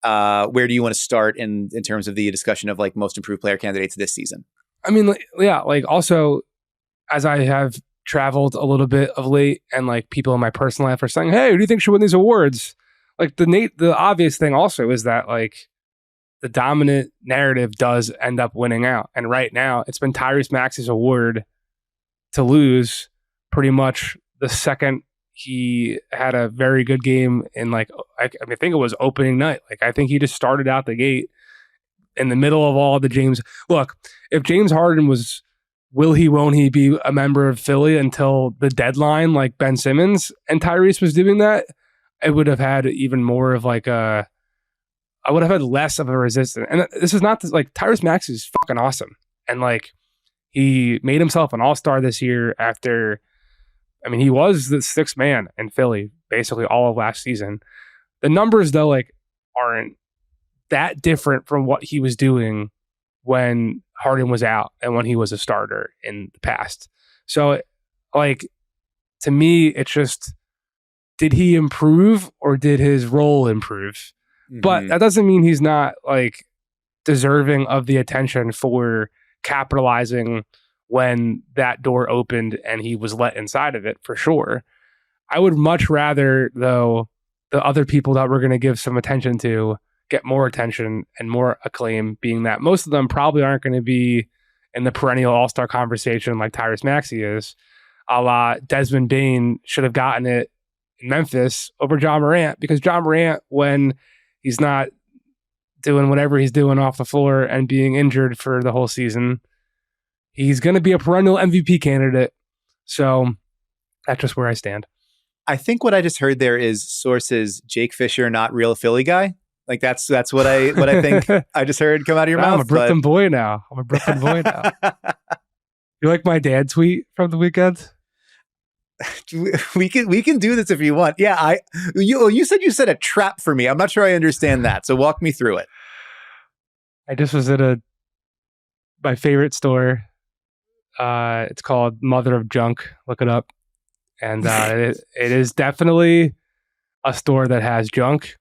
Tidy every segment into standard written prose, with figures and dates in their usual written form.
where do you want to start in terms of the discussion of like most improved player candidates this season? I mean, yeah, like also as I have traveled a little bit of late and like people in my personal life are saying, hey, who do you think should win these awards? Like the obvious thing also is that like the dominant narrative does end up winning out. And right now it's been Tyrese Maxey's award to lose pretty much the second he had a very good game in like, I think it was opening night. Like, I think he just started out the gate in the middle of all the James. Look, if James Harden was, won't he be a member of Philly until the deadline, like Ben Simmons, and Tyrese was doing that, it would have had even more of like I would have had less of a resistance. And this is not like Tyrese Maxey is fucking awesome. And like, he made himself an all-star this year after, I mean, he was the sixth man in Philly basically all of last season. The numbers, though, like aren't that different from what he was doing when Harden was out and when he was a starter in the past. So, like, to me, it's just, did he improve or did his role improve? Mm-hmm. But that doesn't mean he's not, like, deserving of the attention for capitalizing when that door opened and he was let inside of it, for sure. I would much rather, though, the other people that we're going to give some attention to get more attention and more acclaim, being that most of them probably aren't going to be in the perennial all-star conversation like Tyrese Maxey is. A la Desmond Bane should have gotten it in Memphis over John Morant, because John Morant, when he's not doing whatever he's doing off the floor and being injured for the whole season, he's going to be a perennial MVP candidate. So that's just where I stand. I think what I just heard there is sources Jake Fischer, not real Philly guy. Like that's what I think I just heard come out of your mouth. I'm a Brooklyn boy now. You like my dad tweet from the weekend? We can do this if you want. Yeah, you said you set a trap for me. I'm not sure I understand that. So walk me through it. I just was at my favorite store. It's called Mother of Junk. Look it up. And it is definitely a store that has junk,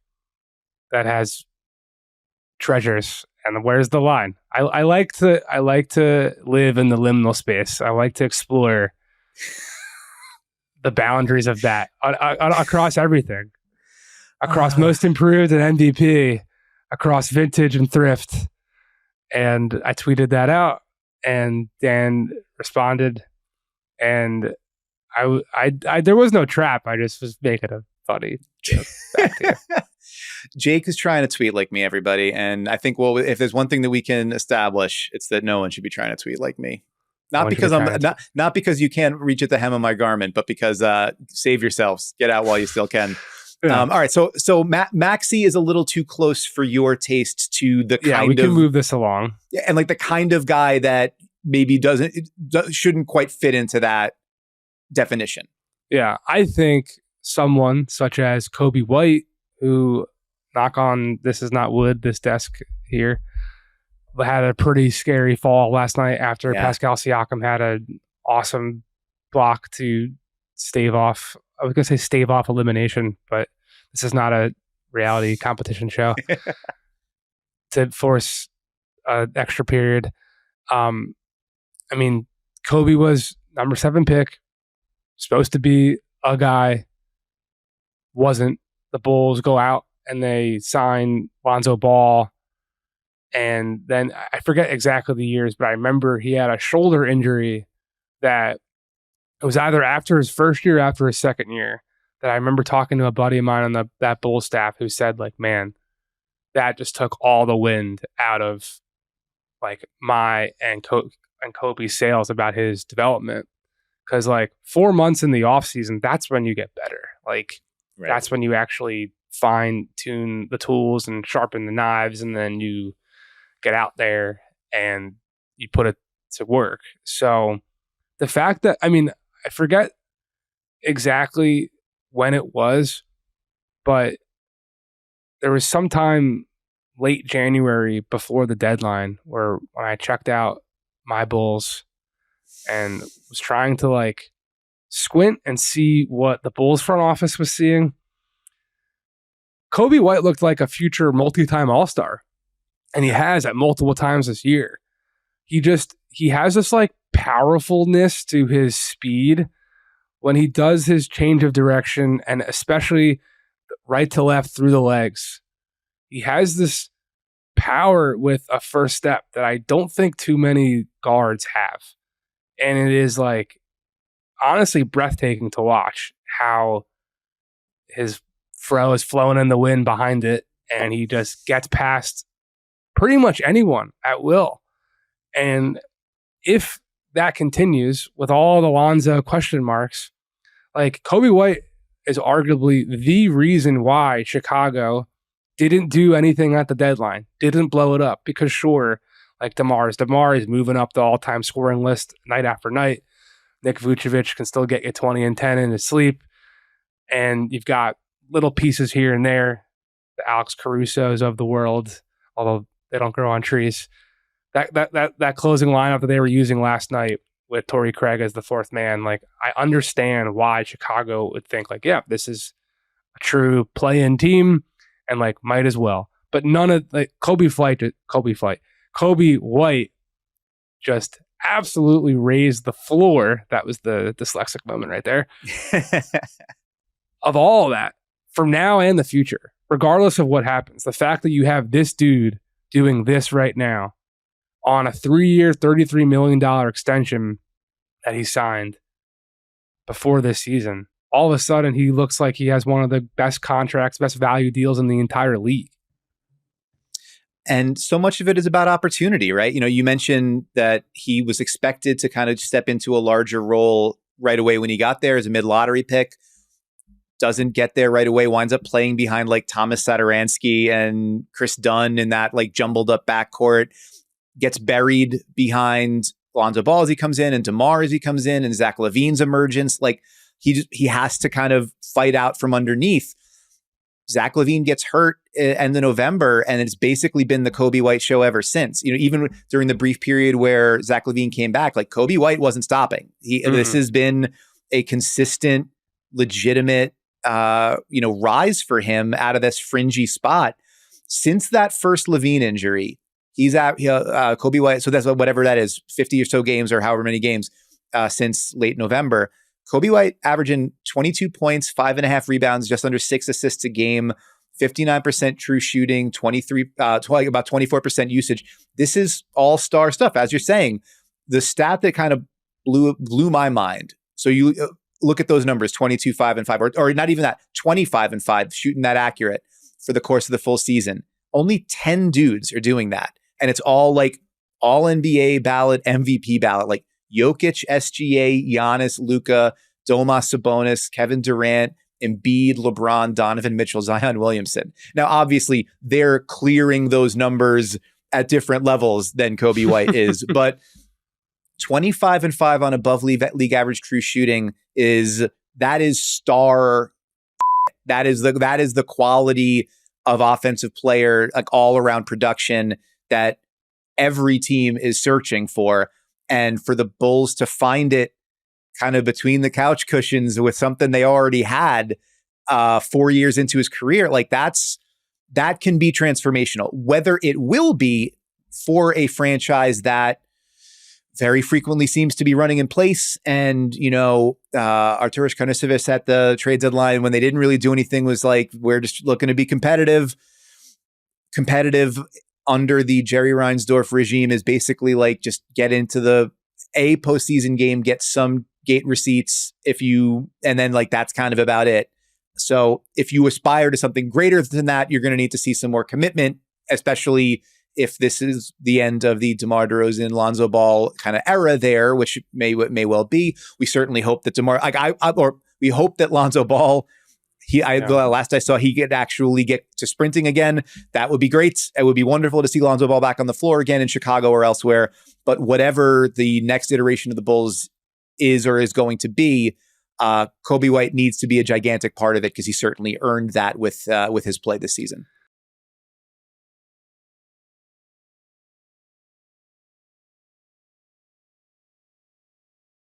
that has treasures. And where's the line? I like to live in the liminal space. I like to explore the boundaries of that across everything, across most improved and MVP, across vintage and thrift. And I tweeted that out, and Dan responded, and I there was no trap. I just was making a funny joke back to you. Jake is trying to tweet like me, everybody. And I think, well, if there's one thing that we can establish, it's that no one should be trying to tweet like me. Not because not because you can't reach at the hem of my garment, but because save yourselves, get out while you still can. Yeah. All right. So Maxey is a little too close for your taste to the kind of... Yeah, we can move this along. Yeah, and like the kind of guy that maybe shouldn't quite fit into that definition. Yeah, I think someone such as COBY White, who, knock on, this is not wood, this desk here, had a pretty scary fall last night after Pascal Siakam had an awesome block to stave off. I was going to say stave off elimination, but this is not a reality competition show. To force an extra period. I mean, COBY was number 7 pick, supposed to be a guy, wasn't. The Bulls go out and they sign Lonzo Ball. And then I forget exactly the years, but I remember he had a shoulder injury that it was either after his first year or after his second year, that I remember talking to a buddy of mine on that Bulls staff who said, like, man, that just took all the wind out of like my and COBY's sails about his development. Because like 4 months in the off season, that's when you get better. Like that's when you actually fine tune the tools and sharpen the knives, and then you get out there and you put it to work. So the fact that, I mean, I forget exactly when it was, but there was sometime late January before the deadline where when I checked out my Bulls and was trying to like squint and see what the Bulls front office was seeing, Coby White looked like a future multi-time All-Star, and he has at multiple times this year. He has this like powerfulness to his speed when he does his change of direction, and especially right to left through the legs. He has this power with a first step that I don't think too many guards have. And it is like honestly breathtaking to watch how his fro is flowing in the wind behind it, and he just gets past pretty much anyone at will. And if that continues with all the Lonzo question marks, like Coby White is arguably the reason why Chicago didn't do anything at the deadline, didn't blow it up, because sure, like DeMar is moving up the all-time scoring list night after night. Nik Vucevic can still get you 20 and 10 in his sleep. And you've got little pieces here and there, the Alex Carusos of the world, although they don't grow on trees. That closing lineup that they were using last night with Torrey Craig as the fourth man, like I understand why Chicago would think like, yeah, this is a true play-in team and like might as well. But none of like Coby White just absolutely raised the floor. That was the dyslexic moment right there. Of all that, from now and the future, regardless of what happens, the fact that you have this dude doing this right now on a 3-year, $33 million extension that he signed before this season, all of a sudden he looks like he has one of the best contracts, best value deals in the entire league. And so much of it is about opportunity, right? You know, you mentioned that he was expected to kind of step into a larger role right away when he got there as a mid-lottery pick. Doesn't get there right away, winds up playing behind like Thomas Satoransky and Chris Dunn in that like jumbled up backcourt, gets buried behind Lonzo Ball as he comes in and DeMar as he comes in and Zach LaVine's emergence. Like he has to kind of fight out from underneath. Zach LaVine gets hurt end of November, and it's basically been the Coby White show ever since. You know, even during the brief period where Zach LaVine came back, like Coby White wasn't stopping. This has been a consistent, legitimate, rise for him out of this fringy spot since that first LaVine injury. He's at Coby White. So that's whatever that is, 50 or so games or however many games since late November. Coby White averaging 22 points, 5.5 rebounds, just under 6 assists a game, 59% true shooting, about 24% usage. This is all-star stuff, as you're saying. The stat that kind of blew my mind. So you look at those numbers, 22, 5, and 5, or not even that, 25 and 5, shooting that accurate for the course of the full season. Only 10 dudes are doing that. And it's all like all NBA ballot, MVP ballot, like Jokic, SGA, Giannis, Luka, Domas Sabonis, Kevin Durant, Embiid, LeBron, Donovan Mitchell, Zion Williamson. Now, obviously, they're clearing those numbers at different levels than Coby White is, but 25 and 5 on above league average true shooting is star. That is the quality of offensive player, like all around production that every team is searching for. And for the Bulls to find it kind of between the couch cushions with something they already had 4 years into his career, like that can be transformational. Whether it will be for a franchise that very frequently seems to be running in place. And, Arturas Karnisovas at the trade deadline, when they didn't really do anything, was like, we're just looking to be competitive under the Jerry Reinsdorf regime is basically like, just get into the postseason game, get some gate receipts and then like, that's kind of about it. So if you aspire to something greater than that, you're going to need to see some more commitment, especially if this is the end of the DeMar DeRozan, Lonzo Ball kind of era there, which may well be. We certainly hope that we hope that Lonzo Ball, the last I saw, he could actually get to sprinting again. That would be great. It would be wonderful to see Lonzo Ball back on the floor again in Chicago or elsewhere. But whatever the next iteration of the Bulls is or is going to be, Coby White needs to be a gigantic part of it, because he certainly earned that with his play this season.